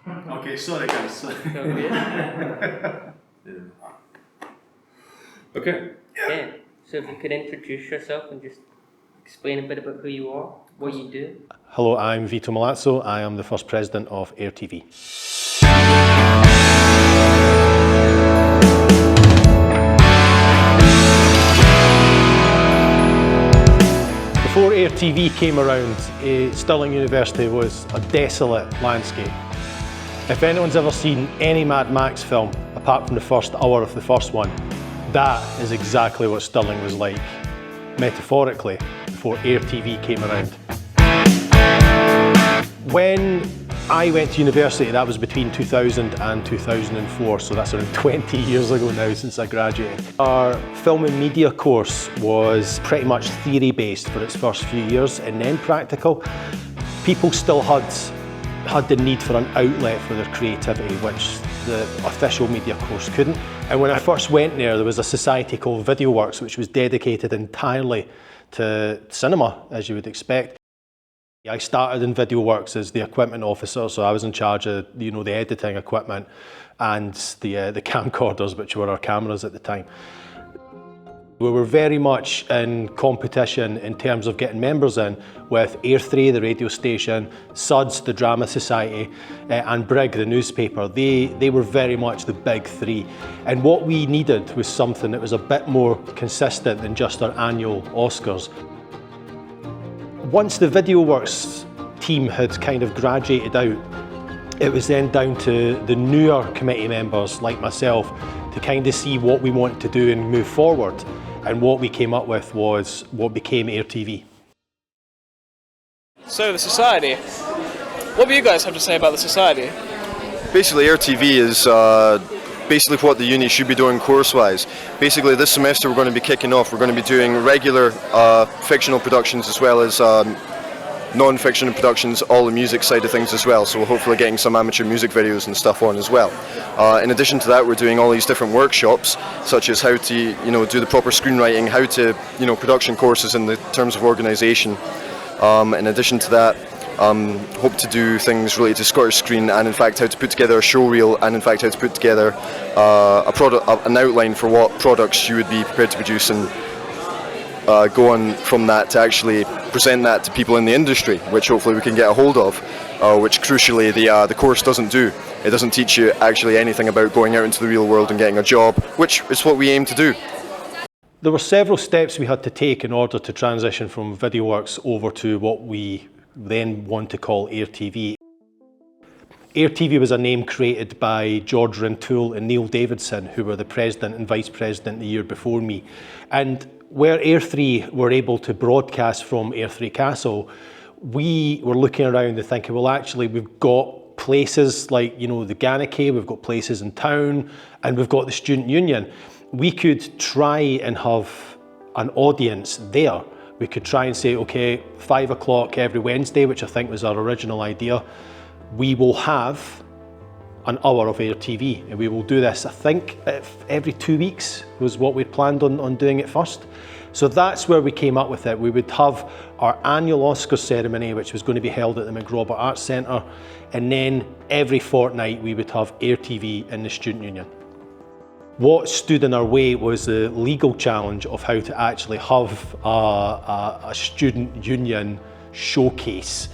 Okay, sorry guys. Sorry. Okay. Yeah. So if you could introduce yourself and just explain a bit about who you are, what you do. Hello, I'm Vito Malazzo. I am the first president of AirTV. Before AirTV came around, Stirling University was a desolate landscape. If anyone's ever seen any Mad Max film, apart from the first hour of the first one, that is exactly what Stirling was like, metaphorically, before AirTV came around. When I went to university, that was between 2000 and 2004, so that's around 20 years ago now since I graduated. Our film and media course was pretty much theory-based for its first few years and then practical. People still had the need for an outlet for their creativity, which the official media course couldn't. And when I first went there was a society called VideoWorks, which was dedicated entirely to cinema, as you would expect. I started in VideoWorks as the equipment officer, so I was in charge of the editing equipment and the camcorders, which were our cameras at the time. We were very much in competition in terms of getting members in with Air3, the radio station, Suds, the drama society, and Brig, the newspaper. They were very much the big three. And what we needed was something that was a bit more consistent than just our annual Oscars. Once the VideoWorks team had kind of graduated out, it was then down to the newer committee members like myself to kind of see what we wanted to do and move forward. And what we came up with was what became AirTV. So the society, what do you guys have to say about the society? Basically AirTV is basically what the uni should be doing course-wise. Basically this semester we're going to be kicking off, we're going to be doing regular fictional productions as well as non-fiction productions, all the music side of things as well, so we're hopefully getting some amateur music videos and stuff on as well. In addition to that, we're doing all these different workshops, such as how to do the proper screenwriting, how to production courses in the terms of organisation. In addition to that, hope to do things related to Scottish Screen and in fact how to put together a show reel and in fact how to put together an outline for what products you would be prepared to produce and go on from that to actually present that to people in the industry, which hopefully we can get a hold of, which crucially the course doesn't do. It doesn't teach you actually anything about going out into the real world and getting a job, which is what we aim to do. There were several steps we had to take in order to transition from VideoWorks over to what we then want to call AirTV. AirTV was a name created by George Rintoul and Neil Davidson, who were the president and vice president the year before me. And where Air3 were able to broadcast from Air3 Castle, we were looking around and thinking, well, actually, we've got places like, the Ganachie, we've got places in town, and we've got the Student Union. We could try and have an audience there. We could try and say, okay, 5 o'clock every Wednesday, which I think was our original idea, we will have an hour of AirTV, and we will do this, I think, every 2 weeks was what we'd planned on doing it first. So that's where we came up with it. We would have our annual Oscar ceremony, which was going to be held at the McRobert Arts Centre, and then every fortnight we would have AirTV in the Student Union. What stood in our way was the legal challenge of how to actually have a student union showcase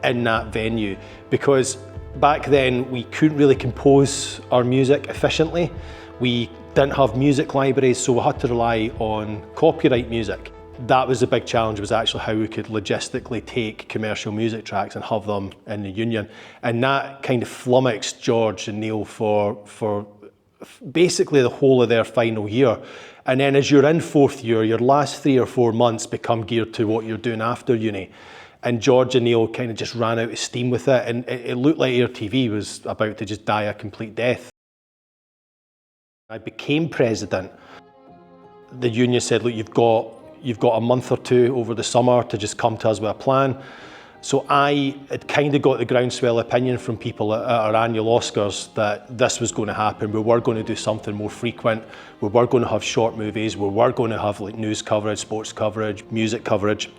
in that venue, because back then we couldn't really compose our music efficiently. We didn't have music libraries, so we had to rely on copyright music. That was the big challenge, was actually how we could logistically take commercial music tracks and have them in the union. And that kind of flummoxed George and Neil for basically the whole of their final year. And then as you're in fourth year, your last 3 or 4 months become geared to what you're doing after uni. And George and Neil kind of just ran out of steam with it, and it looked like AirTV was about to just die a complete death. I became president. The union said, look, you've got a month or two over the summer to just come to us with a plan. So I had kind of got the groundswell opinion from people at our annual Oscars that this was going to happen. We were going to do something more frequent. We were going to have short movies. We were going to have like news coverage, sports coverage, music coverage.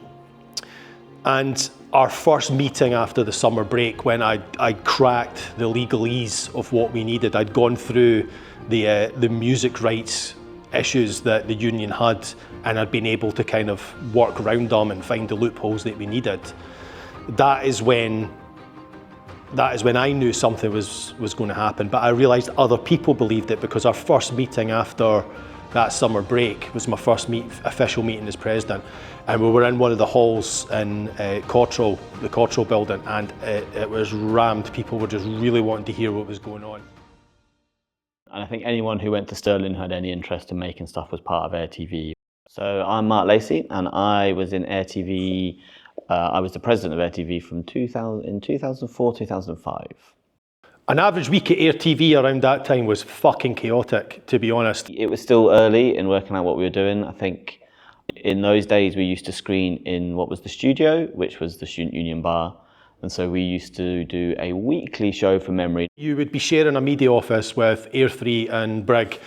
And our first meeting after the summer break, when I cracked the legalese of what we needed, I'd gone through the music rights issues that the union had, and I'd been able to kind of work around them and find the loopholes that we needed. That is when I knew something was going to happen, but I realised other people believed it, because our first meeting after that summer break was my first official meeting as president, and we were in one of the halls in the Cottrell building, and it was rammed. People were just really wanting to hear what was going on. And I think anyone who went to Stirling who had any interest in making stuff was part of AirTV. So I'm Mark Lacey, and I was in AirTV. I was the president of AirTV from 2004, 2005. An average week at AirTV around that time was fucking chaotic, to be honest. It was still early in working out what we were doing. I think in those days we used to screen in what was the studio, which was the Student Union Bar. And so we used to do a weekly show from memory. You would be sharing a media office with Air3 and Brig,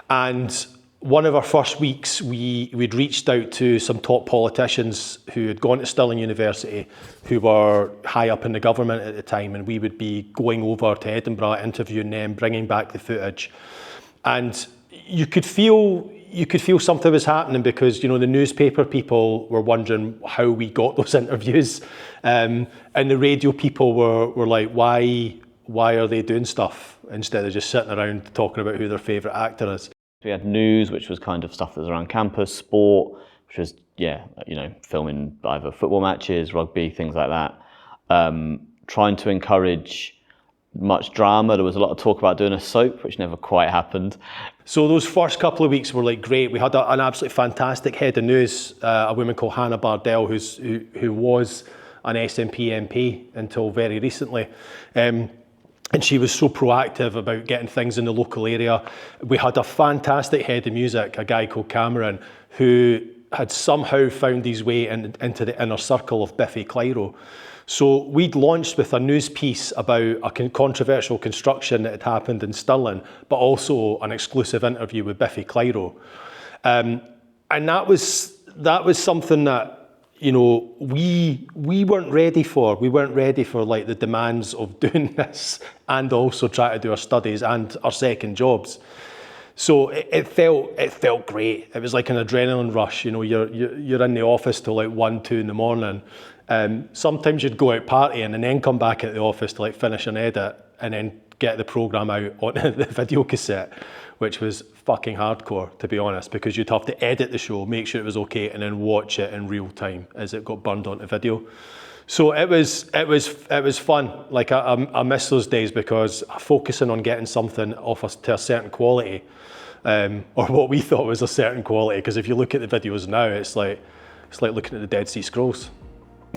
and one of our first weeks we'd reached out to some top politicians who had gone to Stirling University, who were high up in the government at the time, and we would be going over to Edinburgh, interviewing them, bringing back the footage. And you could feel something was happening, because, you know, the newspaper people were wondering how we got those interviews, and the radio people were like, why are they doing stuff instead of just sitting around talking about who their favourite actor is. We had news, which was kind of stuff that was around campus, sport, which was, yeah, you know, filming either football matches, rugby, things like that. Trying to encourage much drama. There was a lot of talk about doing a soap, which never quite happened. So those first couple of weeks were like great. We had an absolutely fantastic head of news, a woman called Hannah Bardell, who was an SNP MP until very recently. And she was so proactive about getting things in the local area. We had a fantastic head of music, a guy called Cameron, who had somehow found his way into the inner circle of Biffy Clyro. So we'd launched with a news piece about a controversial construction that had happened in Stirling, but also an exclusive interview with Biffy Clyro. And that was something that, you know, we weren't ready for. We weren't ready for like the demands of doing this and also trying to do our studies and our second jobs. So it felt great. It was like an adrenaline rush. You know, you're in the office till like 1, 2 in the morning. Sometimes you'd go out partying and then come back at the office to like finish an edit and then get the programme out on the video cassette, which was fucking hardcore, to be honest, because you'd have to edit the show, make sure it was okay, and then watch it in real time as it got burned onto video. So it was fun. Like I miss those days, because focusing on getting something off us to a certain quality, or what we thought was a certain quality, because if you look at the videos now, it's like looking at the Dead Sea Scrolls.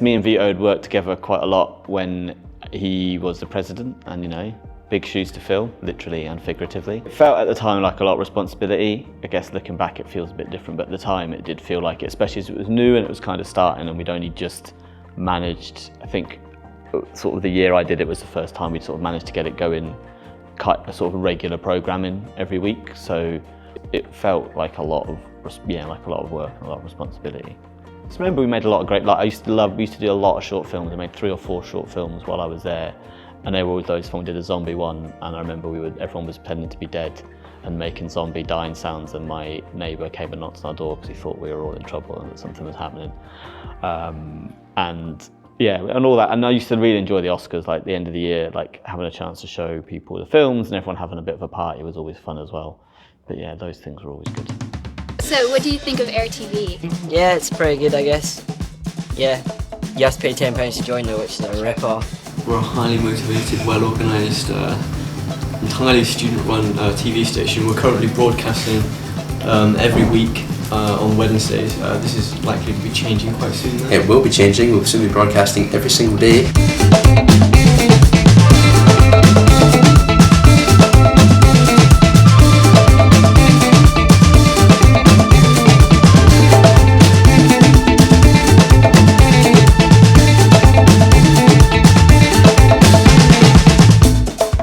Me and Vito had worked together quite a lot when he was the president, and, you know, big shoes to fill, literally and figuratively. It felt at the time like a lot of responsibility. I guess looking back it feels a bit different, but at the time it did feel like it, especially as it was new and it was kind of starting, and we'd only just managed, I think sort of the year I did it was the first time we'd sort of managed to get it going, a sort of regular programming every week. So it felt like a lot of work and a lot of responsibility. So remember we made a lot of great, we used to do a lot of short films. I made 3 or 4 short films while I was there, and they were always those films. We did a zombie one, and I remember everyone was pretending to be dead and making zombie dying sounds, and my neighbour came and knocked on our door because he thought we were all in trouble and that something was happening. And yeah, and all that. And I used to really enjoy the Oscars, like the end of the year, like having a chance to show people the films and everyone having a bit of a party was always fun as well. But yeah, those things were always good. So what do you think of AirTV? Yeah, it's pretty good, I guess. Yeah, you have to pay £10 to join though, which is a rip-off. We're a highly motivated, well-organised, entirely student-run TV station. We're currently broadcasting every week on Wednesdays. This is likely to be changing quite soon now. It will be changing. We'll soon be broadcasting every single day.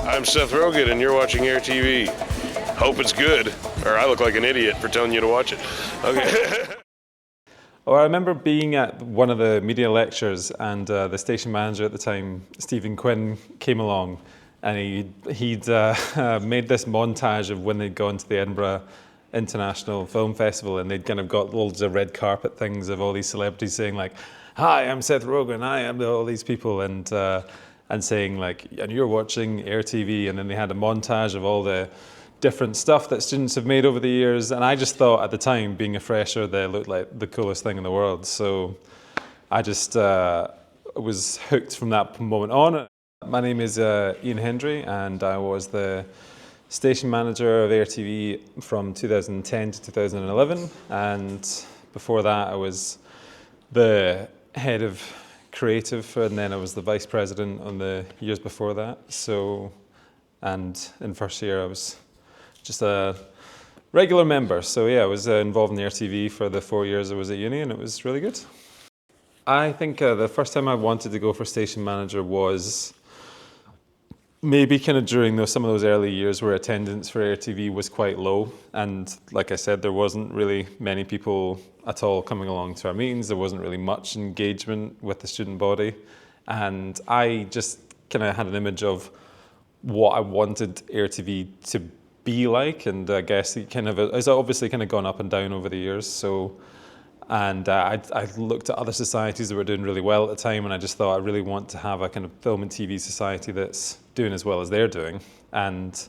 I'm Seth Rogen and you're watching AirTV. Hope it's good, or I look like an idiot for telling you to watch it. Okay. Oh, I remember being at one of the media lectures, and the station manager at the time, Stephen Quinn, came along, and he'd made this montage of when they'd gone to the Edinburgh International Film Festival, and they'd kind of got loads of red carpet things of all these celebrities saying like, "Hi, I'm Seth Rogen. I am all these people," and saying like, "And you're watching AirTV," and then they had a montage of all the different stuff that students have made over the years, and I just thought at the time, being a fresher, they looked like the coolest thing in the world. So I just was hooked from that moment on. My name is Ian Hendry, and I was the station manager of AirTV from 2010 to 2011, and before that I was the head of creative, and then I was the vice president on the years before that. So, and in first year I was just a regular member. So yeah, I was involved in the AirTV for the 4 years I was at uni, and it was really good. I think the first time I wanted to go for station manager was maybe kind of during some of those early years where attendance for AirTV was quite low. And like I said, there wasn't really many people at all coming along to our meetings. There wasn't really much engagement with the student body. And I just kind of had an image of what I wanted AirTV to be like, and I guess it kind of has obviously kind of gone up and down over the years. So, and I looked at other societies that were doing really well at the time, and I just thought I really want to have a kind of film and TV society that's doing as well as they're doing. And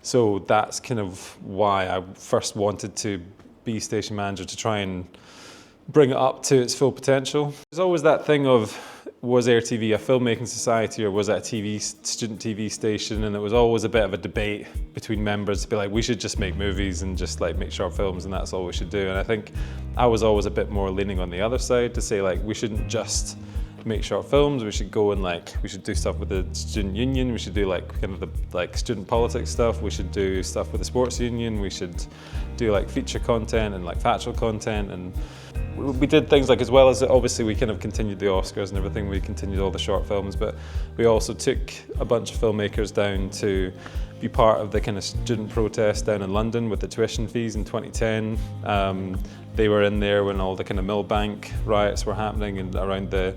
so that's kind of why I first wanted to be station manager, to try and bring it up to its full potential. There's always that thing of, was AirTV a filmmaking society or was it a student TV station? And it was always a bit of a debate between members to be like, we should just make movies and just like make short films and that's all we should do. And I think I was always a bit more leaning on the other side to say like, we shouldn't just make short films, we should go and like, we should do stuff with the student union, we should do like kind of the like student politics stuff, we should do stuff with the sports union, we should do like feature content and like factual content. And we did things like, as well as obviously we kind of continued the Oscars and everything, we continued all the short films, but we also took a bunch of filmmakers down to be part of the kind of student protest down in London with the tuition fees in 2010. They were in there when all the kind of Millbank riots were happening and around the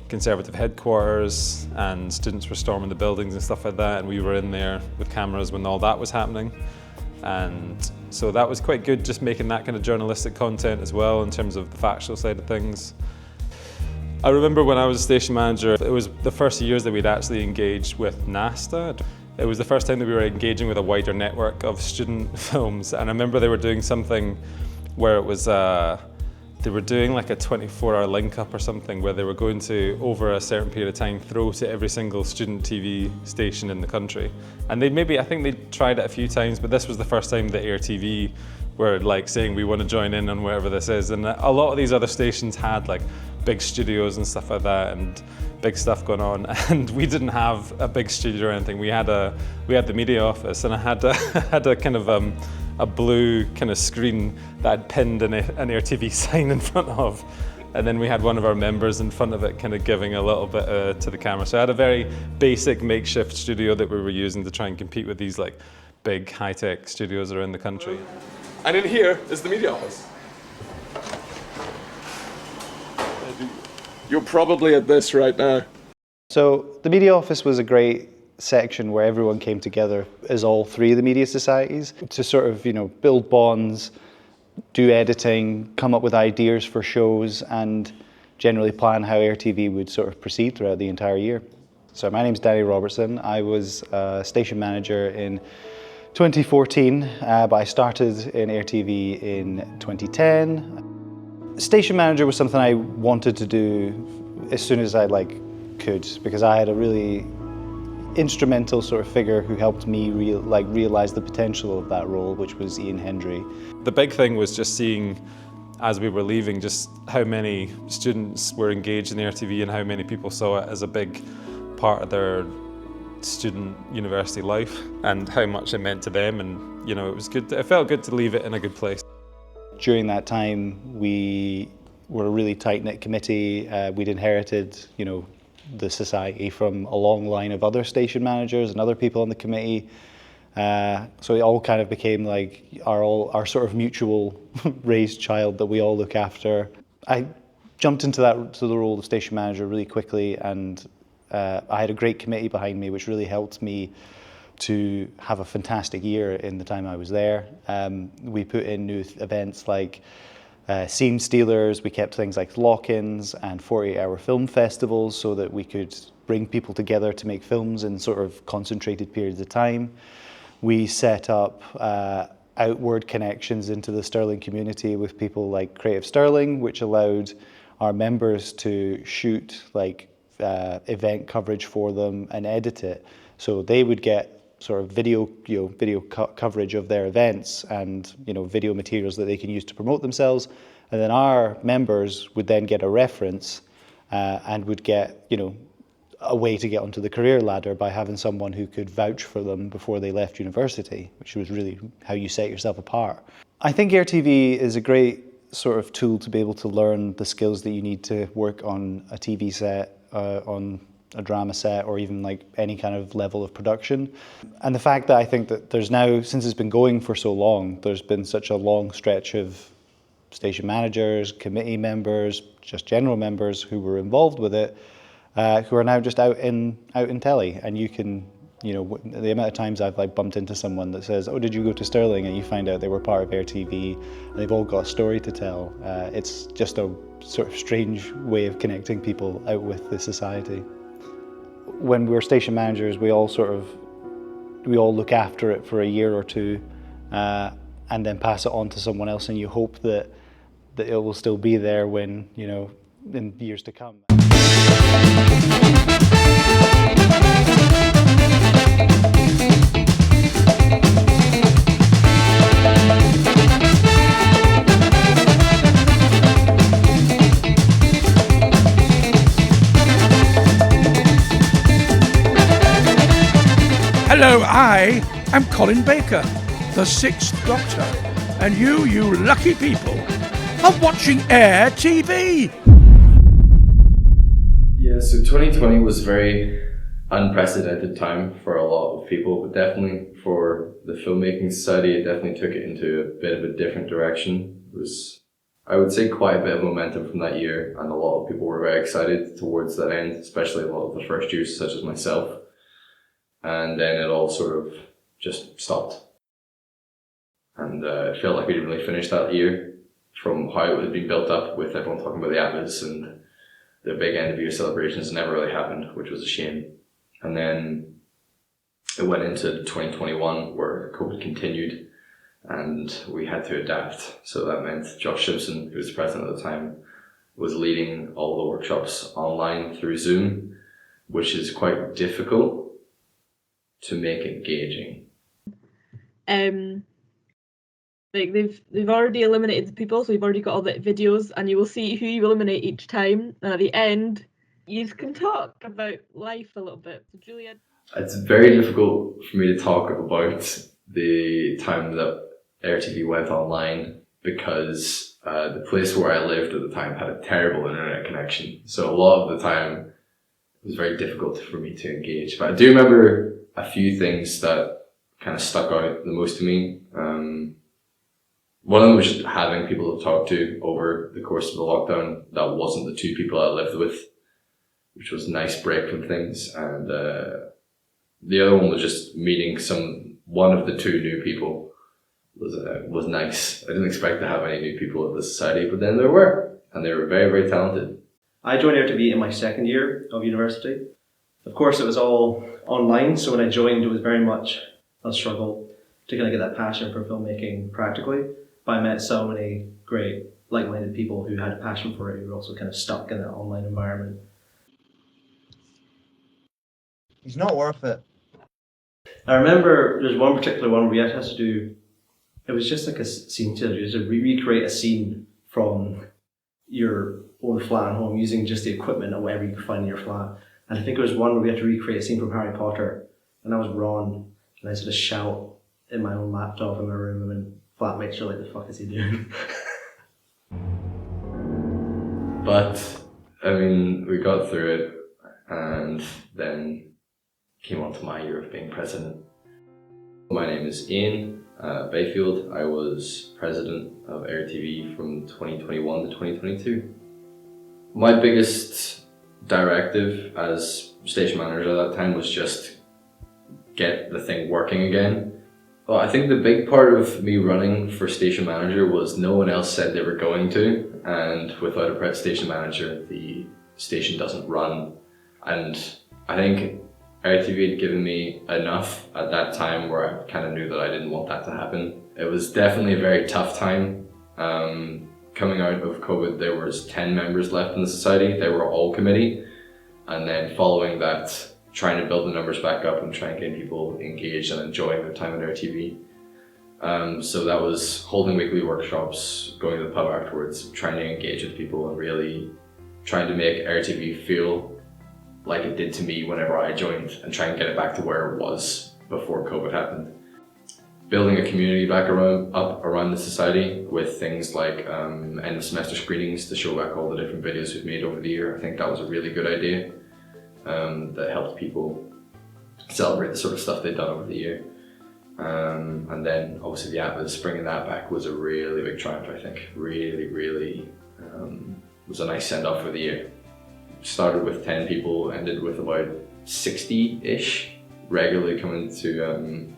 Conservative headquarters, and students were storming the buildings and stuff like that, and we were in there with cameras when all that was happening. And so that was quite good, just making that kind of journalistic content as well in terms of the factual side of things. I remember when I was a station manager, it was the first years that we'd actually engaged with NASTA. It was the first time that we were engaging with a wider network of student films, and I remember they were doing something where it was they were doing like a 24-hour link-up or something where they were going to, over a certain period of time, throw to every single student TV station in the country. And I think they tried it a few times, but this was the first time that AirTV were like saying, we want to join in on whatever this is. And a lot of these other stations had like big studios and stuff like that, and big stuff going on. And we didn't have a big studio or anything. We had the media office, and I had a kind of a blue kind of screen that I'd pinned an AirTV sign in front of. And then we had one of our members in front of it kind of giving a little bit to the camera. So I had a very basic makeshift studio that we were using to try and compete with these like big high-tech studios around the country. And in here is the media office. You're probably at this right now. So the media office was a great section where everyone came together as all three of the media societies to sort of, build bonds, do editing, come up with ideas for shows, and generally plan how AirTV would sort of proceed throughout the entire year. So my name's Danny Robertson. I was station manager in 2014, but I started in AirTV in 2010. Station manager was something I wanted to do as soon as I could, because I had a really instrumental sort of figure who helped me realize the potential of that role, which was Ian Hendry. The big thing was just seeing, as we were leaving, just how many students were engaged in AirTV and how many people saw it as a big part of their student university life and how much it meant to them. And it was good. It felt good to leave it in a good place. During that time, we were a really tight-knit committee. We'd inherited, the society from a long line of other station managers and other people on the committee. So it all kind of became like our sort of mutual raised child that we all look after. I jumped into the role of station manager really quickly, and I had a great committee behind me, which really helped me to have a fantastic year in the time I was there. We put in new events like Scene Stealers. We kept things like lock-ins and 48-hour film festivals so that we could bring people together to make films in sort of concentrated periods of time. We set up outward connections into the Stirling community with people like Creative Stirling, which allowed our members to shoot like event coverage for them and edit it. So they would get sort of video coverage of their events and video materials that they can use to promote themselves, and then our members would then get a reference and would get a way to get onto the career ladder by having someone who could vouch for them before they left university, which was really how you set yourself apart. I think AirTV is a great sort of tool to be able to learn the skills that you need to work on a TV set, on a drama set, or even like any kind of level of production. And the fact that I think that there's now, since it's been going for so long, there's been such a long stretch of station managers, committee members, just general members who were involved with it, who are now just out in telly, and you can, the amount of times I've like bumped into someone that says, "Oh, did you go to Stirling?" and you find out they were part of AirTV, and they've all got a story to tell. It's just a sort of strange way of connecting people out with the society. When we're station managers, we all look after it for a year or two, and then pass it on to someone else, and you hope that it will still be there when, in years to come. Hello, I am Colin Baker, the 6th Doctor, and you lucky people, are watching AirTV! Yeah, so 2020 was a very unprecedented time for a lot of people, but definitely for the Filmmaking Society, it definitely took it into a bit of a different direction. It was, I would say, quite a bit of momentum from that year, and a lot of people were very excited towards that end, especially a lot of the first years, such as myself. And then it all sort of just stopped. And it felt like we didn't really finish that year from how it had been built up, with everyone talking about the Atlas and the big end of year celebrations. Never really happened, which was a shame. And then it went into 2021 where COVID continued and we had to adapt. So that meant Josh Simpson, who was the president at the time, was leading all the workshops online through Zoom, which is quite difficult to make engaging. Like they've already eliminated the people, so you've already got all the videos, and you will see who you eliminate each time. And at the end, you can talk about life a little bit. So Julia, it's very difficult for me to talk about the time that AirTV went online because the place where I lived at the time had a terrible internet connection. So a lot of the time it was very difficult for me to engage. But I do remember a few things that kind of stuck out the most to me. One of them was just having people to talk to over the course of the lockdown that wasn't the two people I lived with, which was a nice break from things. And the other one was just meeting one of the two new people was nice. I didn't expect to have any new people at the society, but then there were, and they were very, very talented. I joined AirTV in my second year of university. Of course, it was all online, so when I joined, it was very much a struggle to kind of get that passion for filmmaking practically. But I met so many great, like-minded people who had a passion for it, who were also kind of stuck in that online environment. He's not worth it. I remember there's one particular one where we had to do, it was just like a scene to do, to recreate a scene from your own flat at home using just the equipment or whatever you could find in your flat. And I think it was one where we had to recreate a scene from Harry Potter, and I was Ron, and I sort of shout in my own laptop in my room, and flatmates are like, the fuck is he doing? But, I mean, we got through it, and then came on to my year of being president. My name is Ian, Bayfield. I was president of AirTV from 2021 to 2022. My biggest directive as station manager at that time was just get the thing working again. Well, I think the big part of me running for station manager was no one else said they were going to, and without a prep station manager, the station doesn't run. And I think AirTV had given me enough at that time where I kind of knew that I didn't want that to happen. It was definitely a very tough time. Coming out of COVID, there was 10 members left in the society. They were all committee. And then following that, trying to build the numbers back up and trying to get people engaged and enjoying their time at AirTV. So that was holding weekly workshops, going to the pub afterwards, trying to engage with people and really trying to make AirTV feel like it did to me whenever I joined and try and get it back to where it was before COVID happened. Building a community back up around the society with things like end of semester screenings to show back all the different videos we've made over the year. I think that was a really good idea that helped people celebrate the sort of stuff they'd done over the year. And then obviously the Atlas, bringing that back was a really big triumph, I think. Really was a nice send off for the year. Started with 10 people, ended with about 60-ish regularly coming to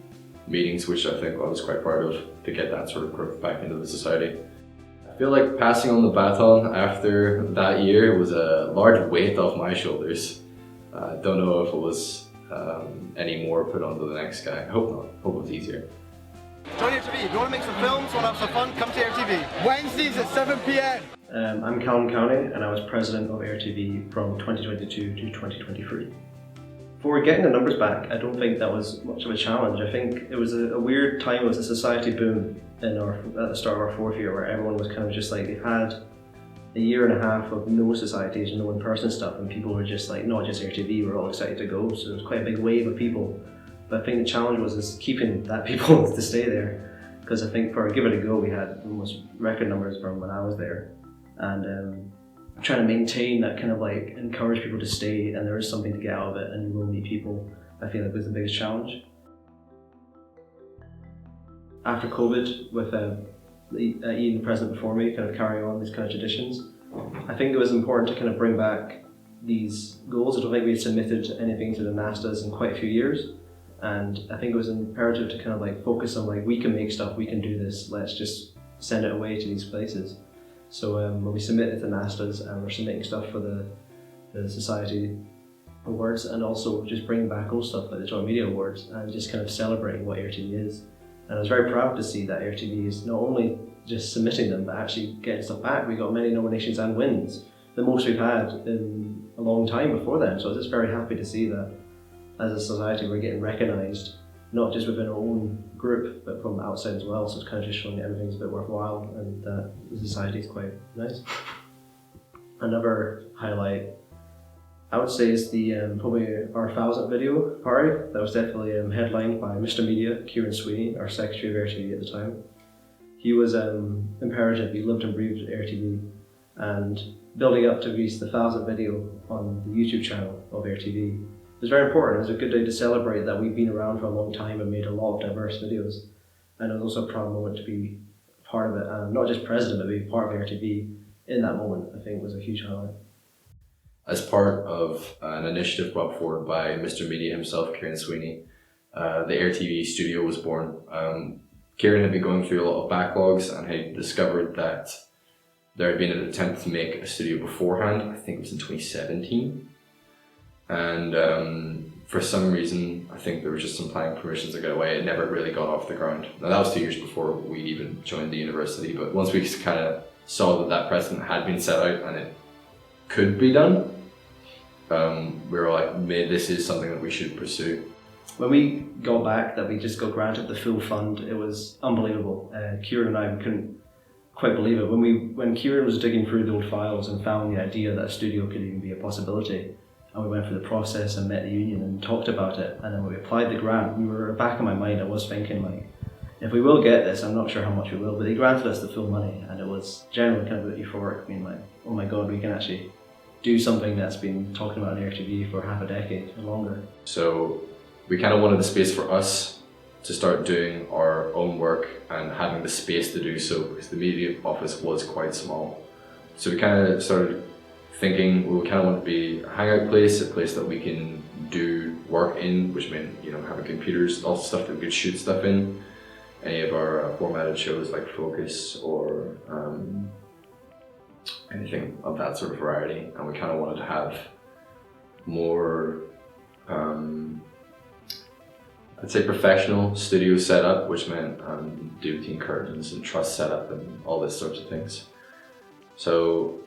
meetings, which I think I was quite proud of to get that sort of growth back into the society. I feel like passing on the baton after that year was a large weight off my shoulders. I don't know if it was any more put onto the next guy. I hope not. Hope it was easier. Join AirTV. If you want to make some films, want to have some fun, come to AirTV. Wednesdays at 7 p.m. I'm Callum County, and I was president of AirTV from 2022 to 2023. For getting the numbers back, I don't think that was much of a challenge. I think it was a weird time. It was a society boom at the start of our fourth year, where everyone was kind of just like, they've had a year and a half of no societies, no in-person stuff, and people were just like, not just AirTV, we're all excited to go. So it was quite a big wave of people. But I think the challenge was keeping that people to stay there, because I think for Give It a Go, we had almost record numbers from when I was there, and trying to maintain that kind of like encourage people to stay, and there is something to get out of it, and you will meet people. I feel like was the biggest challenge. After COVID, with Ian, the president before me, kind of carrying on these kind of traditions, I think it was important to kind of bring back these goals. I don't think we had submitted anything to the NASTAs in quite a few years, and I think it was imperative to kind of like focus on like, we can make stuff, we can do this, let's just send it away to these places. So when we submitted to NASTAs, and we're submitting stuff for the Society Awards, and also just bringing back old stuff like the Joint Media Awards, and just kind of celebrating what AirTV is. And I was very proud to see that AirTV is not only just submitting them, but actually getting stuff back. We got many nominations and wins, the most we've had in a long time before then. So I was just very happy to see that as a society we're getting recognised, not just within our own group, but from outside as well. So it's kind of just showing that everything's a bit worthwhile, and that the society is quite nice. Another highlight, I would say, is the probably our 1000th video party. That was definitely headlined by Mr. Media, Kieran Sweeney, our secretary of AirTV at the time. He was imperative. He lived and breathed AirTV, and building up to release the 1000th video on the YouTube channel of AirTV. It was very important. It was a good day to celebrate that we've been around for a long time and made a lot of diverse videos. And it was also a proud moment to be part of it, and not just president, but be part of AirTV in that moment, I think was a huge highlight. As part of an initiative brought forward by Mr. Media himself, Kieran Sweeney, the AirTV studio was born. Kieran had been going through a lot of backlogs and had discovered that there had been an attempt to make a studio beforehand. I think it was in 2017. And for some reason, I think there was just some planning permissions that got away. It never really got off the ground. Now that was 2 years before we even joined the university, but once we kind of saw that that precedent had been set out and it could be done, we were like, maybe this is something that we should pursue. When we got back that we just got granted the full fund, it was unbelievable. Kieran and I couldn't quite believe it. When Kieran was digging through the old files and found the idea that a studio could even be a possibility, and we went through the process and met the union and talked about it, and then when we applied the grant, we were back in my mind, I was thinking like, if we will get this, I'm not sure how much we will, but they granted us the full money, and it was generally kind of a bit euphoric, being like, oh my god, we can actually do something that's been talking about on AirTV for half a decade or longer. So we kind of wanted the space for us to start doing our own work and having the space to do so, because the media office was quite small. So we kind of started thinking, well, we kind of want to be a hangout place, a place that we can do work in, which meant, you know, having computers, all stuff that we could shoot stuff in, any of our formatted shows like Focus or anything of that sort of variety. And we kind of wanted to have more, I'd say professional studio setup, which meant duvetine curtains and truss setup and all this sorts of things. So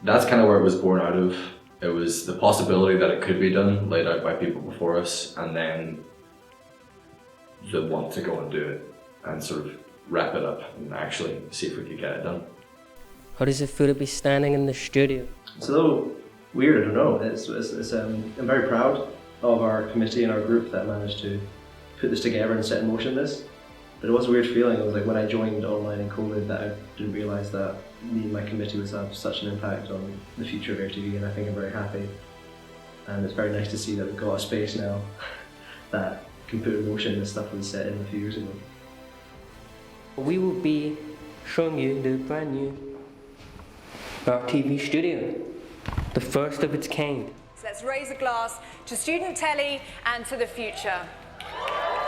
that's kind of where it was born out of. It was the possibility that it could be done, laid out by people before us, and then the want to go and do it and sort of wrap it up and actually see if we could get it done. How does it feel to be standing in the studio? It's a little weird, I don't know. I'm very proud of our committee and our group that managed to put this together and set in motion this. But it was a weird feeling. It was like when I joined online in COVID that I didn't realise that me and my committee would have such an impact on the future of AirTV, and I think I'm very happy. And it's very nice to see that we've got a space now that can put in motion the stuff we set in a few years ago. We will be showing you the brand new AirTV studio, the first of its kind. So let's raise a glass to student telly and to the future.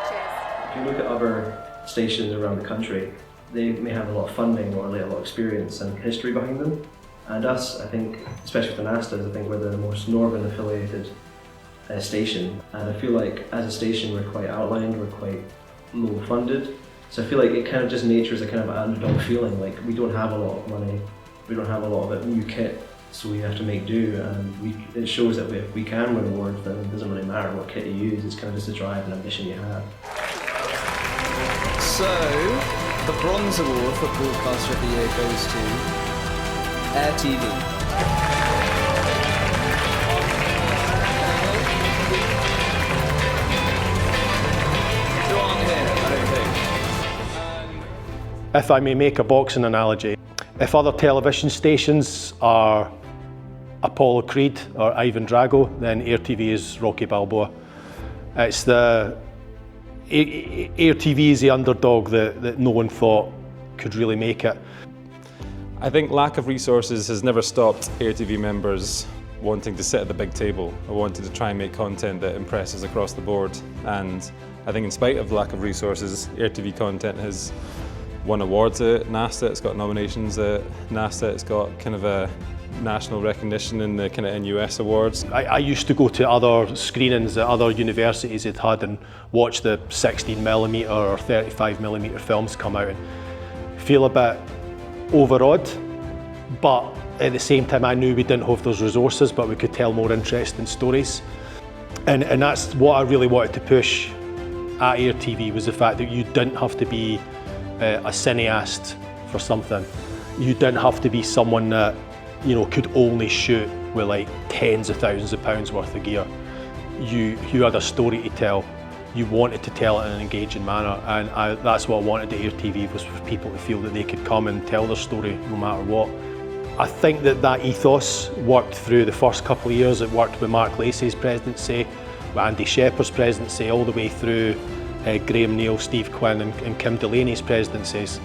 Cheers. If you look at other stations around the country, they may have a lot of funding or a lot of experience and history behind them. And us, I think, especially for NASTAs, I think we're the most northern affiliated station. And I feel like as a station we're quite outlined, we're quite low funded. So I feel like it kind of just natures a kind of underdog feeling, like we don't have a lot of money, we don't have a lot of new kit, so we have to make do, and it shows that if we can win awards, then it doesn't really matter what kit you use, it's kind of just a drive and ambition you have. So, the Bronze Award for Broadcaster of the Year goes to AirTV. If I may make a boxing analogy, if other television stations are Apollo Creed or Ivan Drago, then AirTV is Rocky Balboa. It's AirTV is the underdog that no one thought could really make it. I think lack of resources has never stopped AirTV members wanting to sit at the big table or wanting to try and make content that impresses across the board. And I think in spite of the lack of resources, AirTV content has won awards at NASTA, it's got nominations at NASTA, it's got kind of a national recognition in the kind of NUS awards. I used to go to other screenings that other universities had and watch the 16mm or 35mm films come out and feel a bit overawed, but at the same time I knew we didn't have those resources, but we could tell more interesting stories. And that's what I really wanted to push at AirTV, was the fact that you didn't have to be a cineast for something. You didn't have to be someone that, you know, could only shoot with like tens of thousands of pounds worth of gear. You had a story to tell. You wanted to tell it in an engaging manner, and that's what I wanted at AirTV, was for people to feel that they could come and tell their story no matter what. I think that ethos worked through the first couple of years. It worked with Mark Lacey's presidency, with Andy Shepherd's presidency, all the way through Graham Neal, Steve Quinn and Kim Delaney's presidencies.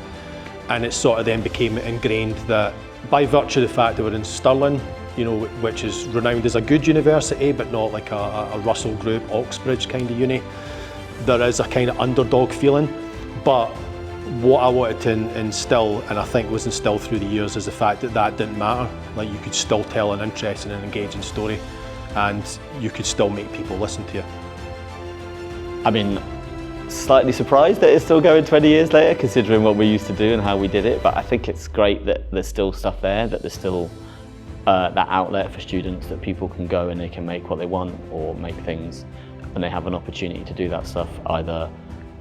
And it sort of then became ingrained that by virtue of the fact that we're in Stirling, you know, which is renowned as a good university, but not like a Russell Group, Oxbridge kind of uni, there is a kind of underdog feeling. But what I wanted to instill, and I think was instilled through the years, is the fact that that didn't matter. Like, you could still tell an interesting and engaging story, and you could still make people listen to you. I mean, slightly surprised that it's still going 20 years later, considering what we used to do and how we did it, but I think it's great that there's still stuff there, that there's still that outlet for students, that people can go and they can make what they want or make things, and they have an opportunity to do that stuff, either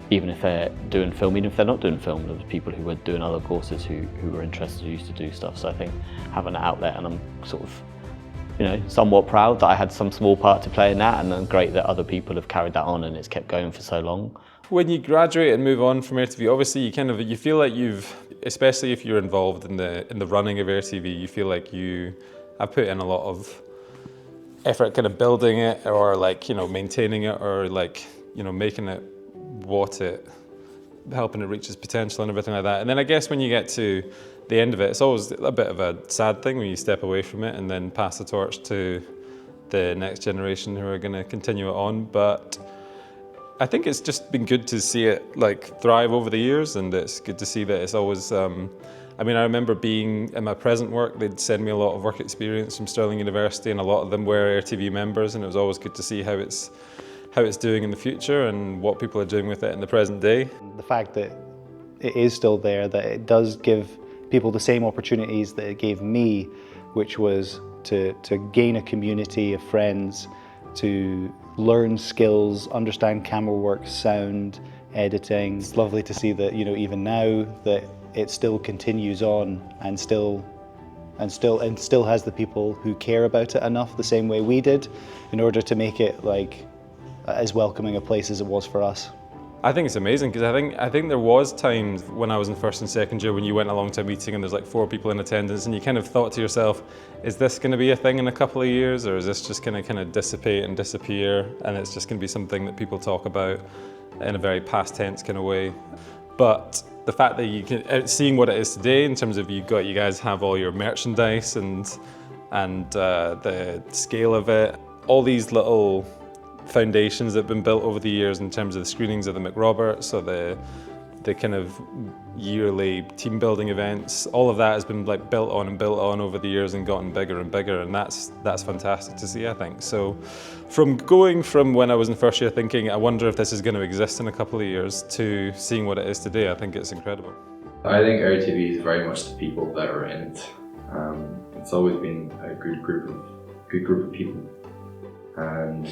even if they're doing film, even if they're not doing film. There's people who were doing other courses who were interested, who used to do stuff. So I think having an outlet, and I'm sort of, you know, somewhat proud that I had some small part to play in that, and then great that other people have carried that on and it's kept going for so long. When you graduate and move on from AirTV, obviously you feel like you've, especially if you're involved in the running of AirTV, you feel like you have put in a lot of effort kind of building it, or like, you know, maintaining it, or like, you know, making it helping it reach its potential and everything like that. And then I guess when you get to the end of it, it's always a bit of a sad thing when you step away from it and then pass the torch to the next generation who are going to continue it on. But I think it's just been good to see it like thrive over the years, and it's good to see that it's always, I mean, I remember being in my present work, they'd send me a lot of work experience from Stirling University, and a lot of them were AirTV members, and it was always good to see how it's doing in the future and what people are doing with it in the present day. The fact that it is still there, that it does give people the same opportunities that it gave me, which was to gain a community of friends, to learn skills, understand camera work, sound, editing. It's lovely to see that, you know, even now that it still continues on and still has the people who care about it enough the same way we did in order to make it like as welcoming a place as it was for us. I think it's amazing because I think there was times when I was in first and second year when you went along to a meeting and there's like 4 people in attendance and you kind of thought to yourself, is this going to be a thing in a couple of years, or is this just going to kind of dissipate and disappear and it's just going to be something that people talk about in a very past tense kind of way? But the fact that you can, seeing what it is today in terms of you guys have all your merchandise and the scale of it, all these little foundations that have been built over the years in terms of the screenings of the McRoberts or the kind of yearly team building events, all of that has been like built on over the years and gotten bigger and bigger, and that's fantastic to see, I think. So from going from when I was in first year thinking, I wonder if this is going to exist in a couple of years, to seeing what it is today, I think it's incredible. I think AirTV is very much the people that are in it. It's always been a good group of people, and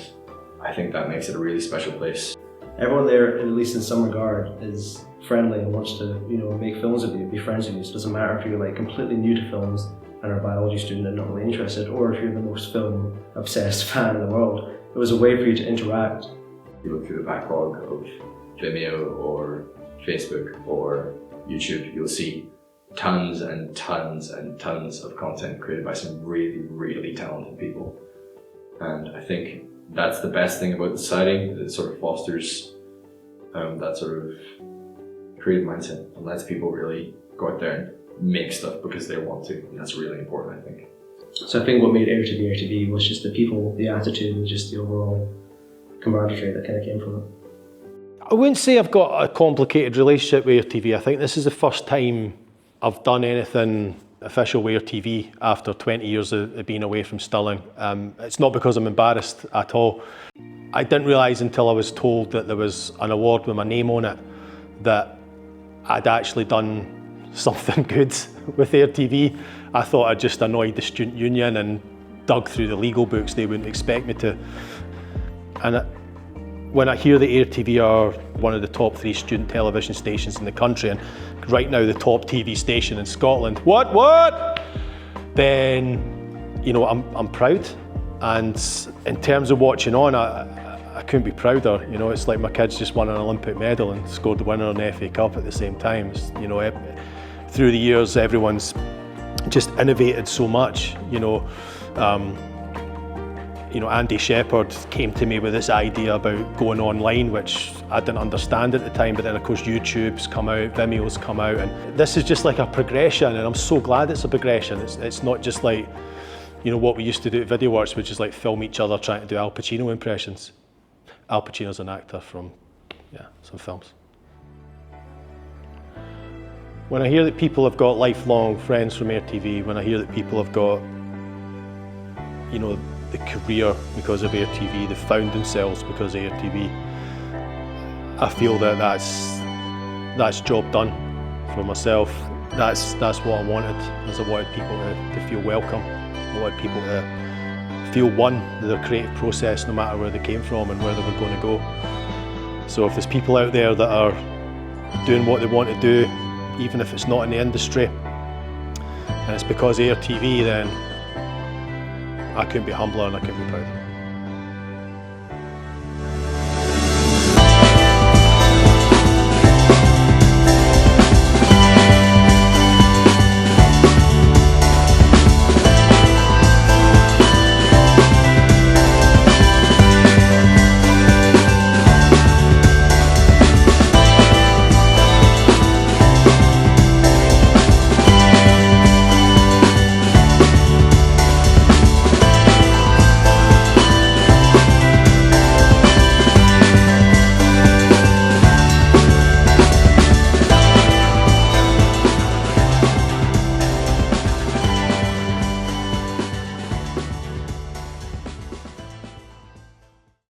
I think that makes it a really special place. Everyone there, at least in some regard, is friendly and wants to, you know, make films with you, be friends with you. So it doesn't matter if you're like completely new to films and are a biology student and not really interested, or if you're the most film obsessed fan in the world. It was a way for you to interact. You look through the backlog of Vimeo or Facebook or YouTube, you'll see tons and tons and tons of content created by some really, really talented people. And I think that's the best thing about the society. It sort of fosters that sort of creative mindset and lets people really go out there and make stuff because they want to. And that's really important, I think. So I think what made AirTV was just the people, the attitude, and just the overall camaraderie that kind of came from it. I wouldn't say I've got a complicated relationship with AirTV. I think this is the first time I've done anything official with AirTV after 20 years of being away from Stirling. It's not because I'm embarrassed at all. I didn't realise until I was told that there was an award with my name on it that I'd actually done something good with AirTV. I thought I'd just annoyed the student union and dug through the legal books they wouldn't expect me to. And when I hear that AirTV are one of the top 3 student television stations in the country, and right now the top TV station in Scotland, what? Then, you know, I'm proud. And in terms of watching on, I couldn't be prouder. You know, it's like my kids just won an Olympic medal and scored the winner in the FA Cup at the same time. It's, you know, through the years, everyone's just innovated so much, you know. Andy Shepherd came to me with this idea about going online, which I didn't understand at the time, but then of course YouTube's come out, Vimeo's come out, and this is just like a progression, and I'm so glad it's a progression. It's not just like, you know, what we used to do at VideoWorks, which is like film each other trying to do Al Pacino impressions. Al Pacino's an actor from, some films. When I hear that people have got lifelong friends from AirTV, when I hear that people have got, you know, the career because of AirTV, they've found themselves because of AirTV, I feel that that's job done for myself. That's what I wanted, is I wanted people to feel welcome. I wanted people to feel one with their creative process, no matter where they came from and where they were going to go. So if there's people out there that are doing what they want to do, even if it's not in the industry, and it's because of AirTV, then I couldn't be humbler and I couldn't be prouder.